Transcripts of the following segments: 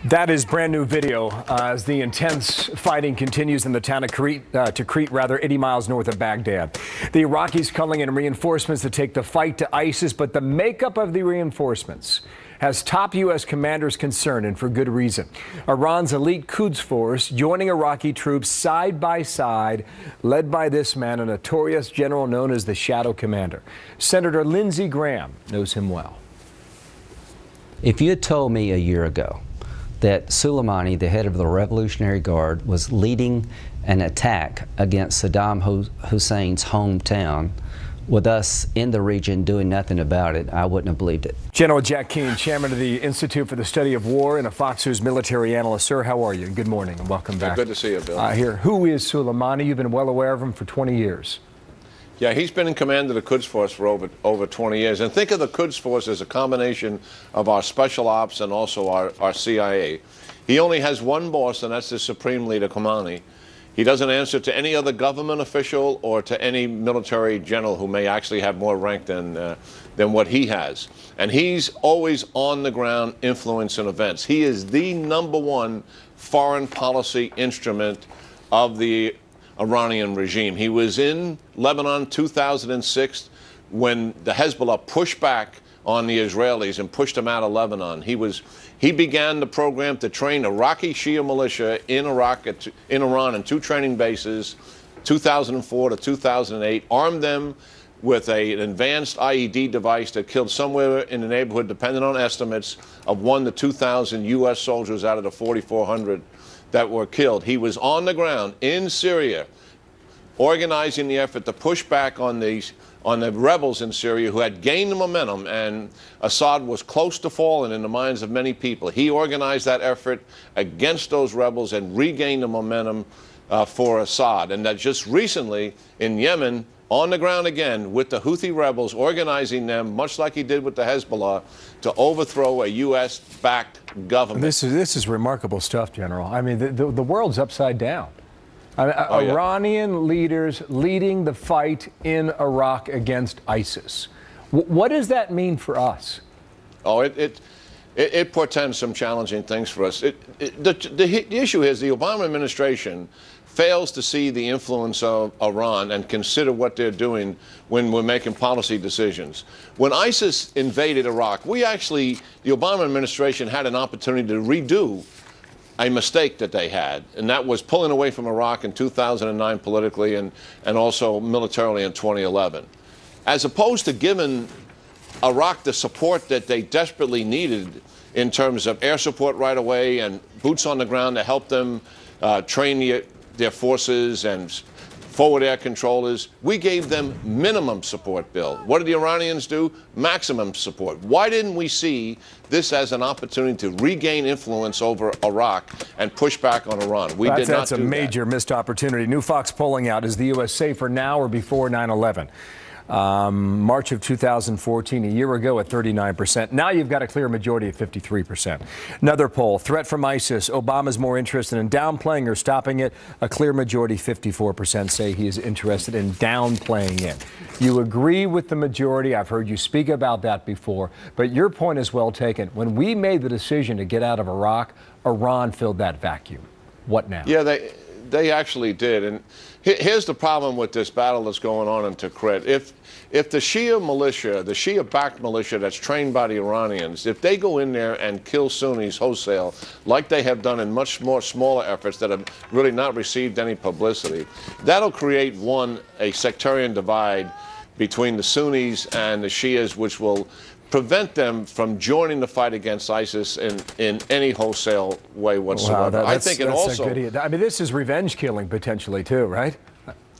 That is brand new video as the intense fighting continues in the town of Tikrit, 80 miles north of Baghdad. The Iraqis calling in reinforcements to take the fight to ISIS, but the makeup of the reinforcements has top U.S. commanders concerned, and for good reason. Iran's elite Quds force joining Iraqi troops side by side, led by this man, a notorious general known as the Shadow Commander. Senator Lindsey Graham knows him well. If you had told me a year ago that Soleimani, the head of the Revolutionary Guard, was leading an attack against Saddam Hussein's hometown, with us in the region doing nothing about it, I wouldn't have believed it. General Jack Keane, chairman of the Institute for the Study of War and a Fox News military analyst. Sir, how are you? Good morning and welcome back. Good to see you, Bill. Who is Soleimani? You've been well aware of him for 20 years. Yeah, he's been in command of the Quds Force for over 20 years. And think of the Quds Force as a combination of our special ops and also our CIA. He only has one boss, and that's the Supreme Leader, Khamenei. He doesn't answer to any other government official or to any military general who may actually have more rank than what he has. And he's always on the ground influencing events. He is the #1 foreign policy instrument of the Iranian regime. He was in Lebanon 2006 when the Hezbollah pushed back on the Israelis and pushed them out of Lebanon. He began the program to train Iraqi Shia militia in Iran in 2 training bases, 2004 to 2008, armed them with an advanced IED device that killed somewhere in the neighborhood, depending on estimates, of 1,000 to 2,000 U.S. soldiers out of the 4,400 that were killed. He was on the ground in Syria, organizing the effort to push back on the rebels in Syria who had gained the momentum, and Assad was close to falling in the minds of many people. He organized that effort against those rebels and regained the momentum for Assad. And that just recently in Yemen, on the ground again with the Houthi rebels, organizing them, much like he did with the Hezbollah, to overthrow a U.S.-backed government. This is remarkable stuff, General. I mean, the world's upside down. Oh, yeah. Iranian leaders leading the fight in Iraq against ISIS. What does that mean for us? Oh, it portends some challenging things for us. The issue is the Obama administration fails to see the influence of Iran and consider what they're doing when we're making policy decisions. When ISIS invaded Iraq, the Obama administration had an opportunity to redo a mistake that they had, and that was pulling away from Iraq in 2009 politically and also militarily in 2011. As opposed to giving Iraq the support that they desperately needed in terms of air support right away and boots on the ground to help them train their forces and forward air controllers, we gave them minimum support, Bill. What did the Iranians do? Maximum support. Why didn't we see this as an opportunity to regain influence over Iraq and push back on Iran? We did not do that. That's a major missed opportunity. New Fox polling out, is the U.S. safer now or before 9/11? March of 2014, a year ago, at 39%. Now you've got a clear majority of 53%. Another poll, threat from ISIS. Obama's more interested in downplaying or stopping it. A clear majority, 54%, say he is interested in downplaying it. You agree with the majority. I've heard you speak about that before. But your point is well taken. When we made the decision to get out of Iraq, Iran filled that vacuum. What now? Yeah, they actually did. And here's the problem with this battle that's going on in Tikrit. If the Shia militia, the Shia-backed militia that's trained by the Iranians, if they go in there and kill Sunnis wholesale, like they have done in much more smaller efforts that have really not received any publicity, that'll create, a sectarian divide between the Sunnis and the Shias, which will prevent them from joining the fight against ISIS in any wholesale way whatsoever. Wow, I think this is revenge killing potentially too, right?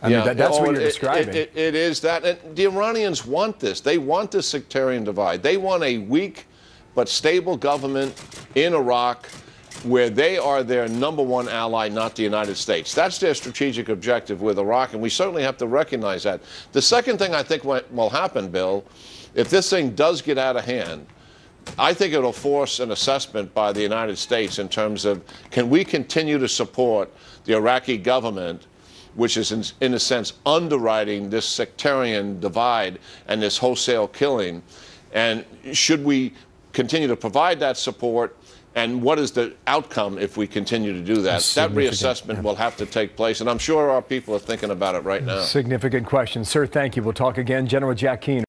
I mean, that's what you're describing. It is that. And the Iranians want this. They want this sectarian divide. They want a weak but stable government in Iraq where they are their #1 ally, not the United States. That's their strategic objective with Iraq, and we certainly have to recognize that. The second thing I think will happen, Bill, if this thing does get out of hand, I think it'll force an assessment by the United States in terms of, can we continue to support the Iraqi government, which is in a sense underwriting this sectarian divide and this wholesale killing, and should we continue to provide that support, and what is the outcome if we continue to do that? That reassessment will have to take place, and I'm sure our people are thinking about it right now. Significant question. Sir, thank you. We'll talk again. General Jack Keane.